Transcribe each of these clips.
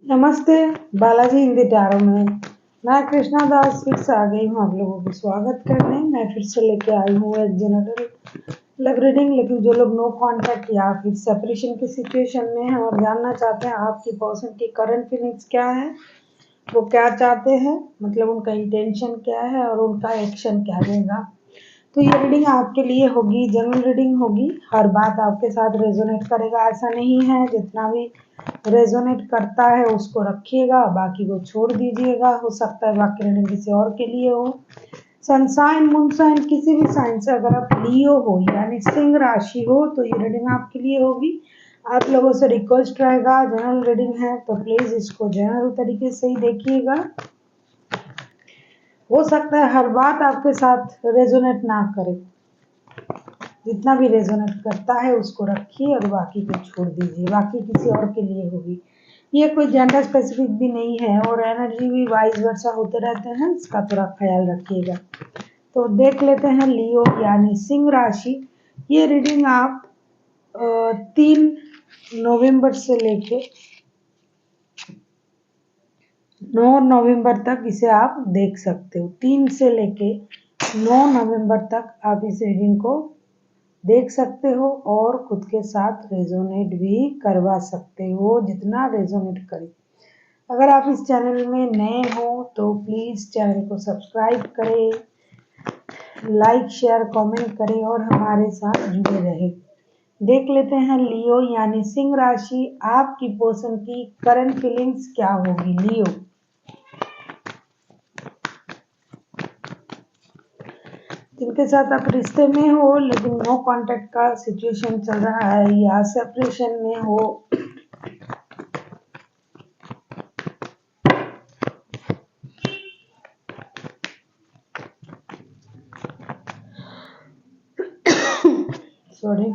नमस्ते, बालाजी हिंदी टैरो में मैं कृष्णा दास फिर से आ गई हूँ आप लोगों को स्वागत करने। मैं फिर से लेके आई हूँ एक जनरल लव रीडिंग, लेकिन जो लोग नो कांटेक्ट या फिर सेपरेशन की सिचुएशन में हैं और जानना चाहते हैं आपकी पर्सन की करंट फीलिंग्स क्या है, वो क्या चाहते हैं, मतलब उनका इंटेंशन क्या है और उनका एक्शन क्या रहेगा, तो ये रीडिंग आपके लिए होगी। जनरल रीडिंग होगी, हर बात आपके साथ रेजोनेट करेगा ऐसा नहीं है। जितना भी रेजोनेट करता है उसको रखिएगा, बाकी को छोड़ दीजिएगा। हो सकता है बाकी रीडिंग किसी और के लिए हो। सनसाइन मूनसाइन किसी भी साइन से अगर आप लियो हो यानी सिंह राशि हो तो ये रीडिंग आपके लिए होगी। आप लोगों से रिक्वेस्ट रहेगा, जनरल रीडिंग है तो प्लीज इसको जनरल तरीके से ही देखिएगा। हो सकता है हर बात आपके साथ रेजोनेट ना करे, जितना भी रेजोनेट करता है उसको रखिए और बाकी को छोड़ दीजिए। बाकी किसी और के लिए होगी, ये कोई जेंडर स्पेसिफिक भी नहीं है और एनर्जी भी वाइस वर्सा होते रहते हैं, इसका थोड़ा ख्याल रखिएगा। तो देख लेते हैं लियो यानी सिंह राशि। ये रीडिंग आप 3 नवंबर से लेके 9 नवंबर तक इसे आप देख सकते हो। 3 से लेके 9 नवंबर तक आप इस रीडिंग को देख सकते हो और खुद के साथ रेजोनेट भी करवा सकते हो, जितना रेजोनेट करे। अगर आप इस चैनल में नए हो तो प्लीज़ चैनल को सब्सक्राइब करें, लाइक शेयर कमेंट करें और हमारे साथ जुड़े रहें। देख लेते हैं लियो यानी सिंह राशि, आपकी पर्सन की करंट फीलिंग्स क्या होगी। लियो, जिनके साथ आप रिश्ते में हो लेकिन नो कांटेक्ट का सिचुएशन चल रहा है या सेपरेशन में हो, sorry,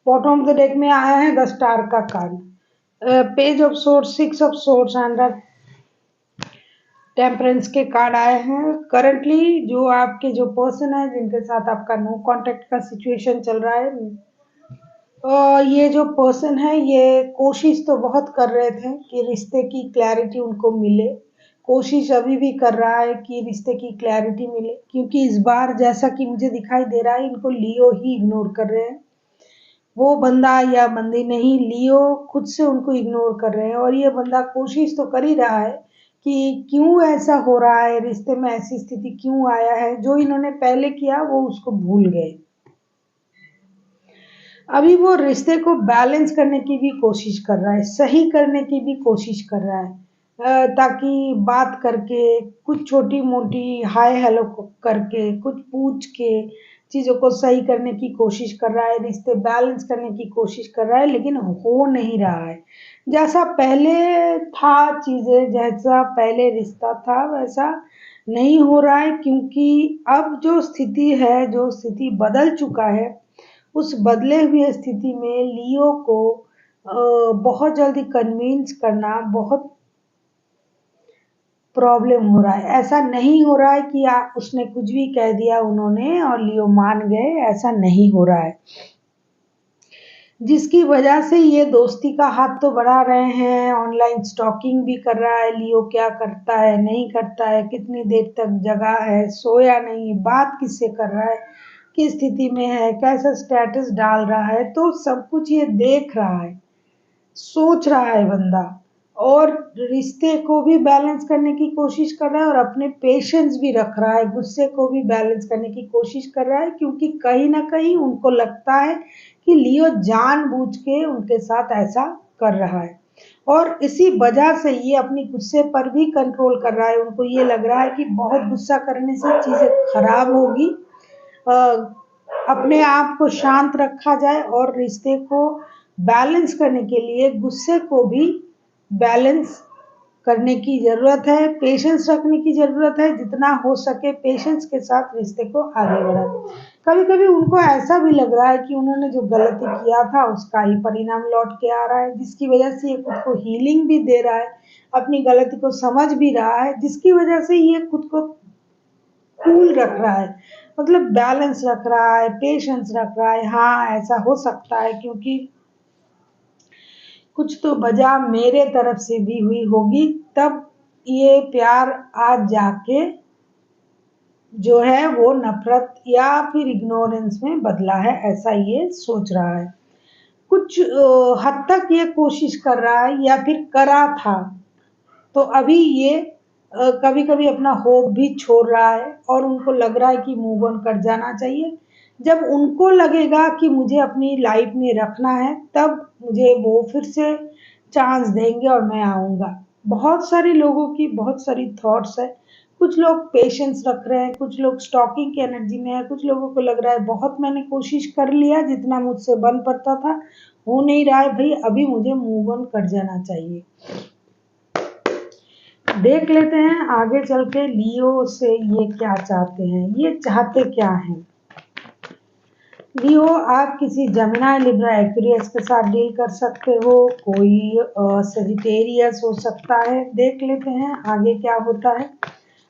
bottom of the deck में आया है द स्टार का card, page of source, 6 of source and temperance के कार्ड आए हैं। करंटली जो आपके जो पर्सन है जिनके साथ आपका नो कांटेक्ट का सिचुएशन चल रहा है, ये जो पर्सन है ये कोशिश तो बहुत कर रहे थे कि रिश्ते की क्लैरिटी उनको मिले। कोशिश अभी भी कर रहा है कि रिश्ते की क्लैरिटी मिले, क्योंकि इस बार जैसा कि मुझे दिखाई दे रहा है इनको लियो ही इग्नोर कर रहे हैं। वो बंदा या बंदी नहीं, लियो खुद से उनको इग्नोर कर रहे हैं और ये बंदा कोशिश तो कर ही रहा है कि क्यों ऐसा हो रहा है, रिश्ते में ऐसी स्थिति क्यों आया है। जो इन्होंने पहले किया वो उसको भूल गए। अभी वो रिश्ते को बैलेंस करने की भी कोशिश कर रहा है, सही करने की भी कोशिश कर रहा है, ताकि बात करके कुछ छोटी मोटी हाय हेलो करके कुछ पूछ के चीज़ों को सही करने की कोशिश कर रहा है, रिश्ते बैलेंस करने की कोशिश कर रहा है, लेकिन हो नहीं रहा है। जैसा पहले था, चीज़ें जैसा पहले रिश्ता था वैसा नहीं हो रहा है, क्योंकि अब जो स्थिति है, जो स्थिति बदल चुका है, उस बदले हुए स्थिति में लियो को बहुत जल्दी कन्विंस करना बहुत प्रॉब्लम हो रहा है। ऐसा नहीं हो रहा है कि उसने कुछ भी कह दिया उन्होंने और लियो मान गए, ऐसा नहीं हो रहा है। जिसकी वजह से ये दोस्ती का हाथ तो बढ़ा रहे हैं, ऑनलाइन स्टॉकिंग भी कर रहा है लियो, क्या करता है नहीं करता है, कितनी देर तक जगा है, सोया नहीं, बात किससे कर रहा है, किस स्थिति में है, कैसा स्टेटस डाल रहा है, तो सब कुछ ये देख रहा है, सोच रहा है बंदा। और रिश्ते को भी बैलेंस करने की कोशिश कर रहा है और अपने पेशेंस भी रख रहा है, गुस्से को भी बैलेंस करने की कोशिश कर रहा है, क्योंकि कहीं ना कहीं उनको लगता है कि लियो जानबूझ के उनके साथ ऐसा कर रहा है और इसी वजह से ये अपनी गुस्से पर भी कंट्रोल कर रहा है। उनको ये लग रहा है कि बहुत गुस्सा करने से चीज़ें खराब होगी, अ, अपने आप को शांत रखा जाए और रिश्ते को बैलेंस करने के लिए गुस्से को भी बैलेंस करने की ज़रूरत है, पेशेंस रखने की ज़रूरत है, जितना हो सके पेशेंस के साथ रिश्ते को आगे बढ़ाएं। कभी-कभी उनको ऐसा भी लग रहा है कि उन्होंने जो गलती किया था उसका ही परिणाम लौट के आ रहा है, जिसकी वजह से ये खुद को हीलिंग भी दे रहा है, अपनी गलती को समझ भी रहा है, जिसकी वजह से ये खुद को कूल रख रहा है, मतलब बैलेंस रख रहा है, पेशेंस रख रहा है। हाँ, ऐसा हो सकता है क्योंकि कुछ तो वजह मेरे तरफ से भी हुई होगी, तब ये प्यार आज जाके जो है वो नफरत या फिर इग्नोरेंस में बदला है, ऐसा ये सोच रहा है। कुछ हद तक ये कोशिश कर रहा है या फिर करा था, तो अभी ये कभी-कभी अपना होप भी छोड़ रहा है और उनको लग रहा है कि मूव ऑन कर जाना चाहिए। जब उनको लगेगा कि मुझे अपनी लाइफ में रखना है, तब मुझे वो फिर से चांस देंगे और मैं आऊँगा। बहुत सारे लोगों की बहुत सारी थॉट्स है। कुछ लोग पेशेंस रख रहे हैं, कुछ लोग स्टॉकिंग की एनर्जी में है, कुछ लोगों को लग रहा है बहुत मैंने कोशिश कर लिया जितना मुझसे बन पड़ता था, हो नहीं रहा है भई, अभी मुझे मूव ऑन कर जाना चाहिए। देख लेते हैं आगे चल के लियो से ये क्या चाहते हैं, ये चाहते क्या हैं। लियो, आप किसी जेमिनी, लिब्रा, एक्वेरियस के साथ डील कर सकते हो, कोई सजिटेरियस हो सकता है। देख लेते हैं आगे क्या होता है।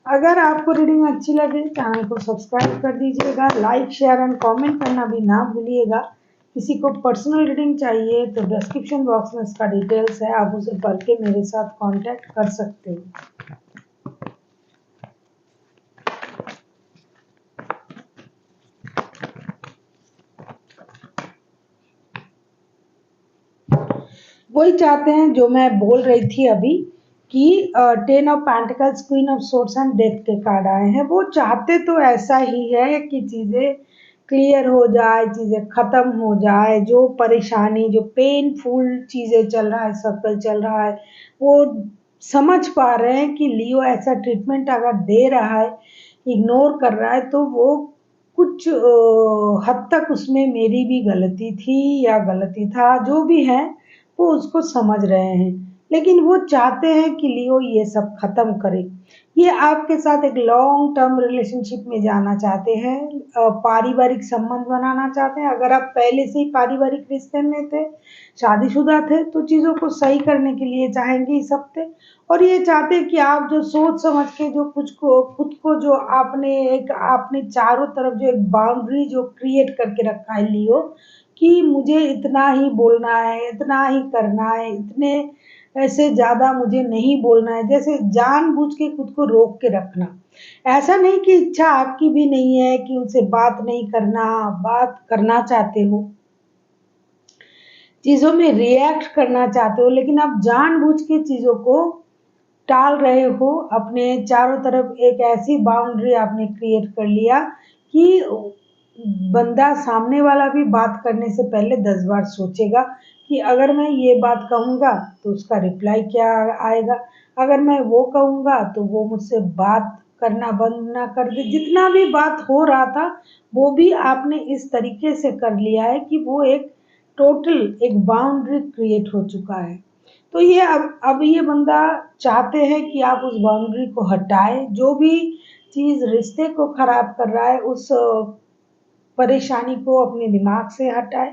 अगर आपको रीडिंग अच्छी लगे चैनल को सब्सक्राइब कर दीजिएगा, लाइक शेयर एंड कमेंट करना भी ना भूलिएगा। किसी को पर्सनल रीडिंग चाहिए तो डिस्क्रिप्शन बॉक्स में इसका डिटेल्स है, आप उसे पढ़ के मेरे साथ कांटेक्ट कर सकते हो। वही चाहते हैं जो मैं बोल रही थी अभी कि 10 of pentacles, queen of swords and death के कार्ड आए हैं। वो चाहते तो ऐसा ही है कि चीज़ें क्लियर हो जाए, चीज़ें ख़त्म हो जाए, जो परेशानी, जो पेनफुल चीज़ें चल रहा है, सर्कल चल रहा है, वो समझ पा रहे हैं कि लियो ऐसा ट्रीटमेंट अगर दे रहा है, इग्नोर कर रहा है, तो वो कुछ हद तक उसमें मेरी भी गलती थी या गलती था, जो भी है वो उसको समझ रहे हैं, लेकिन वो चाहते हैं कि लियो ये सब खत्म करे। ये आपके साथ एक लॉन्ग टर्म रिलेशनशिप में जाना चाहते हैं, पारिवारिक संबंध बनाना चाहते हैं। अगर आप पहले से ही पारिवारिक रिश्ते में थे, शादीशुदा थे, तो चीज़ों को सही करने के लिए चाहेंगे इस हफ्ते। और ये चाहते हैं कि आप जो सोच समझ के जो कुछ को खुद को जो आपने चारों तरफ जो एक बाउंड्री जो क्रिएट करके रखा है लियो, कि मुझे इतना ही बोलना है, इतना ही करना है, इतने ऐसे ज़्यादा मुझे नहीं बोलना है, जैसे जानबूझ के खुद को रोक के रखना। ऐसा नहीं कि इच्छा आपकी भी नहीं है कि उनसे बात नहीं करना, बात करना चाहते हो, चीज़ों में रिएक्ट करना चाहते हो, लेकिन आप जानबूझ के चीज़ों को टाल रहे हो। अपने चारों तरफ एक ऐसी बाउंड्री आपने क्रिएट कर लिया कि बंदा सामने वाला भी बात करने से पहले 10 बार सोचेगा कि अगर मैं ये बात कहूँगा तो उसका रिप्लाई क्या आएगा, अगर मैं वो कहूँगा तो वो मुझसे बात करना बंद ना कर दे। जितना भी बात हो रहा था वो भी आपने इस तरीके से कर लिया है कि वो एक टोटल एक बाउंड्री क्रिएट हो चुका है। तो ये अब ये बंदा चाहते हैं कि आप उस बाउंड्री को हटाएं, जो भी चीज़ रिश्ते को खराब कर रहा है उस परेशानी को अपने दिमाग से हटाए।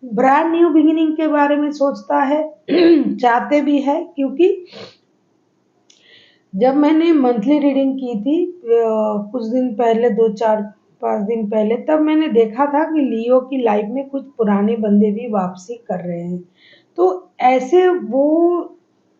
ब्रांड न्यू बिगिनिंग के बारे में सोचता है चाहते भी है, क्योंकि जब मैंने मंथली रीडिंग की थी कुछ दिन पहले, 2-4-5 दिन पहले, तब मैंने देखा था कि लियो की लाइफ में कुछ पुराने बंदे भी वापसी कर रहे हैं। तो ऐसे वो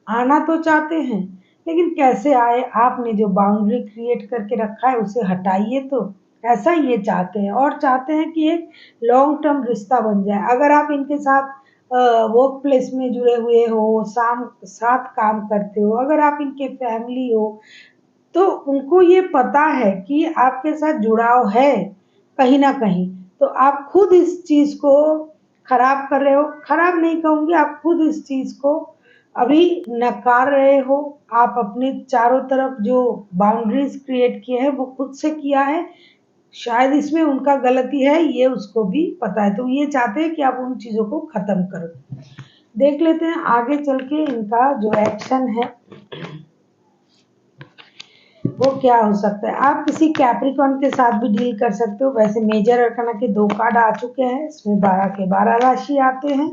आना तो चाहते हैं, लेकिन कैसे आए, आपने जो बाउंड्री क्रिएट करके रखा है उसे हटाइए। तो ऐसा ये चाहते हैं और चाहते हैं कि एक लॉन्ग टर्म रिश्ता बन जाए। अगर आप इनके साथ वर्क प्लेस में जुड़े हुए हो, साथ काम करते हो, अगर आप इनके फैमिली हो, तो उनको ये पता है कि आपके साथ जुड़ाव है कहीं ना कहीं। तो आप खुद इस चीज़ को खराब कर रहे हो, खराब नहीं कहूँगी, आप खुद इस चीज़ को अभी नकार रहे हो। आप अपने चारों तरफ जो बाउंड्रीज क्रिएट किए हैं वो खुद से किया है, शायद इसमें उनका गलती है, ये उसको भी पता है, तो ये चाहते हैं कि आप उन चीज़ों को ख़त्म करो। देख लेते हैं आगे चल के इनका जो एक्शन है वो क्या हो सकता है? आप किसी कैप्रिकॉर्न के साथ भी डील कर सकते हो। वैसे मेजर अरकाना के 2 कार्ड आ चुके हैं, इसमें 12 के 12 राशि आते हैं।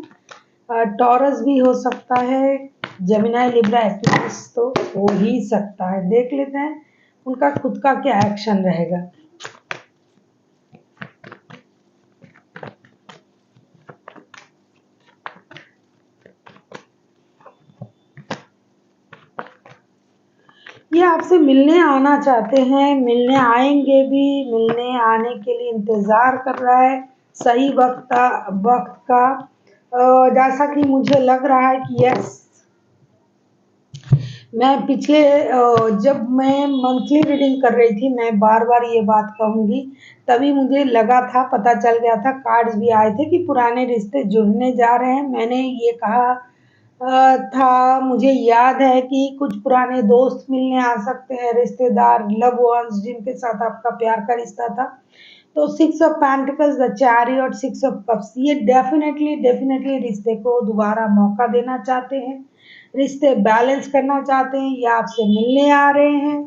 टॉरस भी हो सकता है, जेमिनी, लिब्रा, एक्वेरियस तो हो ही सकता है। देख लेते हैं उनका खुद का क्या एक्शन रहेगा। ये आपसे मिलने आना चाहते हैं, मिलने आएंगे भी, मिलने आने के लिए इंतज़ार कर रहा है सही वक्त का। जैसा कि मुझे लग रहा है कि यस, मैं पिछले जब मैं मंथली रीडिंग कर रही थी, मैं बार बार ये बात कहूँगी, तभी मुझे लगा था, पता चल गया था, कार्ड्स भी आए थे कि पुराने रिश्ते जुड़ने जा रहे हैं। मैंने ये कहा था, मुझे याद है कि कुछ पुराने दोस्त मिलने आ सकते हैं, रिश्तेदार, लव वंस जिनके साथ आपका प्यार का रिश्ता था। तो 6 of pentacles, the chariot, 6 of cups, ये डेफिनेटली रिश्ते को दोबारा मौका देना चाहते हैं, रिश्ते बैलेंस करना चाहते हैं, या आपसे मिलने आ रहे हैं।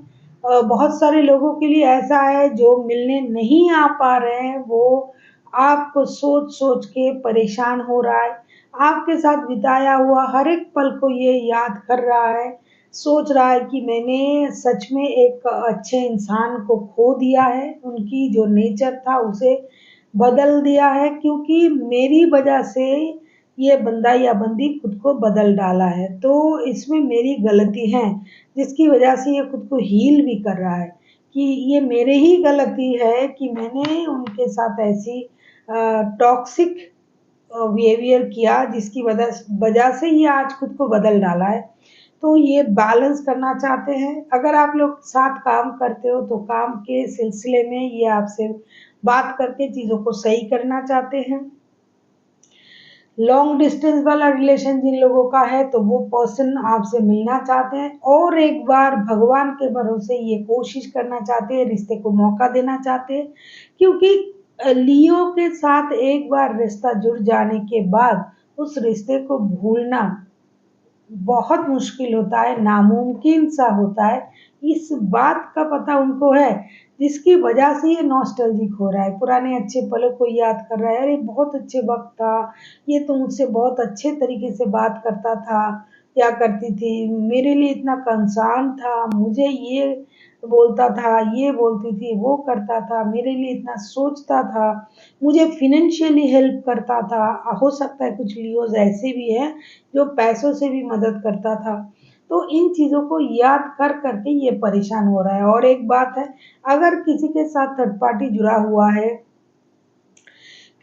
बहुत सारे लोगों के लिए ऐसा है जो मिलने नहीं आ पा रहे हैं, वो आपको सोच सोच के परेशान हो रहा है, आपके साथ बिताया हुआ हर एक पल को ये याद कर रहा है, सोच रहा है कि मैंने सच में एक अच्छे इंसान को खो दिया है, उनकी जो नेचर था उसे बदल दिया है, क्योंकि मेरी वजह से ये बंदा या बंदी खुद को बदल डाला है। तो इसमें मेरी गलती है, जिसकी वजह से ये खुद को हील भी कर रहा है, कि ये मेरे ही गलती है कि मैंने उनके साथ ऐसी टॉक्सिक बिहेवियर किया, जिसकी वजह से ये आज खुद को बदल डाला है। तो ये बैलेंस करना चाहते हैं। अगर आप लोग साथ काम करते हो तो काम के सिलसिले में ये आपसे बात करके चीज़ों को सही करना चाहते हैं। लॉन्ग डिस्टेंस वाला रिलेशन जिन लोगों का है तो वो पर्सन आपसे मिलना चाहते हैं, और एक बार भगवान के भरोसे ये कोशिश करना चाहते हैं, रिश्ते को मौका देना चाहते हैं, क्योंकि लियो के साथ एक बार रिश्ता जुड़ जाने के बाद उस रिश्ते को भूलना बहुत मुश्किल होता है, नामुमकिन सा होता है। इस बात का पता उनको है, जिसकी वजह से ये नॉस्टैल्जिक हो रहा है, पुराने अच्छे पलों को याद कर रहा है। अरे बहुत अच्छे वक़्त था, ये तो मुझसे बहुत अच्छे तरीके से बात करता था या करती थी, मेरे लिए इतना कंसर्न था, मुझे ये बोलता था, ये बोलती थी, वो करता था, मेरे लिए इतना सोचता था, मुझे फ़ाइनेंशियली हेल्प करता था। हो सकता है कुछ लियोज़ ऐसे भी हैं जो पैसों से भी मदद करता था। तो इन चीज़ों को याद कर कर के ये परेशान हो रहा है। और एक बात है, अगर किसी के साथ थर्ड पार्टी जुड़ा हुआ है,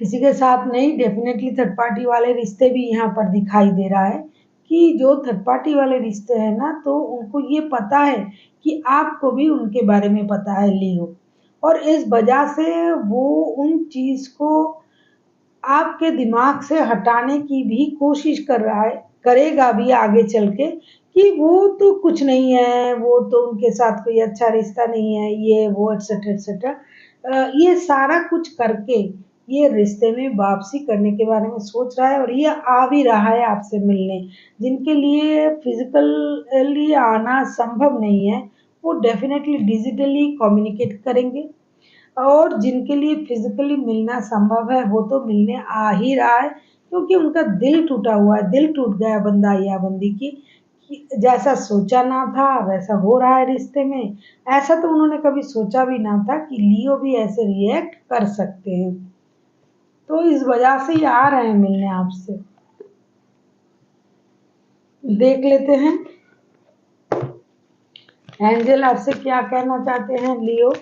किसी के साथ नहीं, डेफ़िनेटली थर्ड पार्टी वाले रिश्ते भी यहाँ पर दिखाई दे रहा है, कि जो थर्ड पार्टी वाले रिश्ते हैं ना, तो उनको ये पता है कि आपको भी उनके बारे में पता है लियो, और इस वजह से वो उन चीज़ को आपके दिमाग से हटाने की भी कोशिश कर रहा है, करेगा भी आगे चल के, कि वो तो कुछ नहीं है, वो तो उनके साथ कोई अच्छा रिश्ता नहीं है, ये वो एटसेट्रा एटसेट्रा। ये सारा कुछ करके ये रिश्ते में वापसी करने के बारे में सोच रहा है, और ये आ भी रहा है आपसे मिलने। जिनके लिए फिज़िकली आना संभव नहीं है, वो डेफ़िनेटली डिजिटली कम्युनिकेट करेंगे, और जिनके लिए फिज़िकली मिलना संभव है, वो तो मिलने आ ही रहा है, क्योंकि उनका दिल टूटा हुआ है, दिल टूट गया बंदा या बंदी की, कि जैसा सोचा ना था वैसा हो रहा है रिश्ते में। ऐसा तो उन्होंने कभी सोचा भी ना था कि लियो भी ऐसे रिएक्ट कर सकते हैं। तो इस वजह से ये आ रहे हैं मिलने आपसे। देख लेते हैं एंजल आपसे क्या कहना चाहते हैं लियो।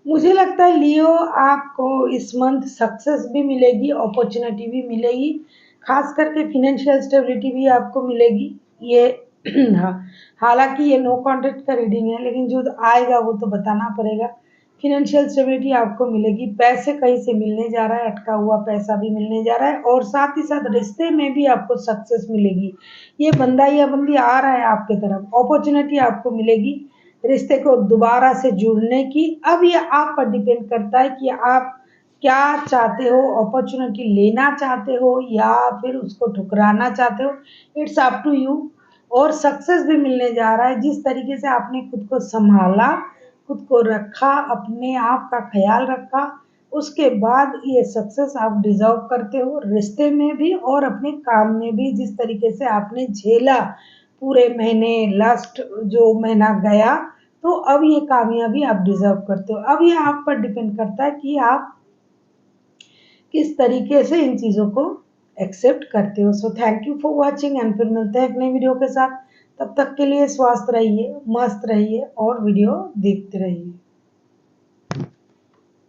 मुझे लगता है लियो, आपको इस मंथ सक्सेस भी मिलेगी, अपॉर्चुनिटी भी मिलेगी, खास करके फाइनेंशियल स्टेबिलिटी भी आपको मिलेगी। ये हाँ, हालांकि ये नो कॉन्ट्रैक्ट का रीडिंग है, लेकिन जो आएगा वो तो बताना पड़ेगा। फाइनेंशियल स्टेबिलिटी आपको मिलेगी, पैसे कहीं से मिलने जा रहा है, अटका हुआ पैसा भी मिलने जा रहा है, और साथ ही साथ रिश्ते में भी आपको सक्सेस मिलेगी। ये बंदा या बंदी आ रहा है आपके तरफ, अपॉर्चुनिटी आपको मिलेगी। रिश्ते को दोबारा से जुड़ने की। अब ये आप पर डिपेंड करता है कि आप क्या चाहते हो, अपॉर्चुनिटी लेना चाहते हो या फिर उसको ठुकराना चाहते हो। It's up to you. और सक्सेस भी मिलने जा रहा है। जिस तरीके से आपने खुद को संभाला, खुद को रखा, अपने आप का ख्याल रखा, उसके बाद ये सक्सेस आप डिजर्व करते हो, रिश्ते में भी और अपने काम में भी। जिस तरीके से आपने झेला पूरे महीने, लास्ट जो महीना गया, तो अब ये कामयाबी आप डिजर्व करते हो। अब ये आप पर डिपेंड करता है कि आप किस तरीके से इन चीज़ों को एक्सेप्ट करते हो। So thank you for watching and फिर मिलते हैं एक नई वीडियो के साथ। तब तक के लिए स्वस्थ रहिए, मस्त रहिए और वीडियो देखते रहिए।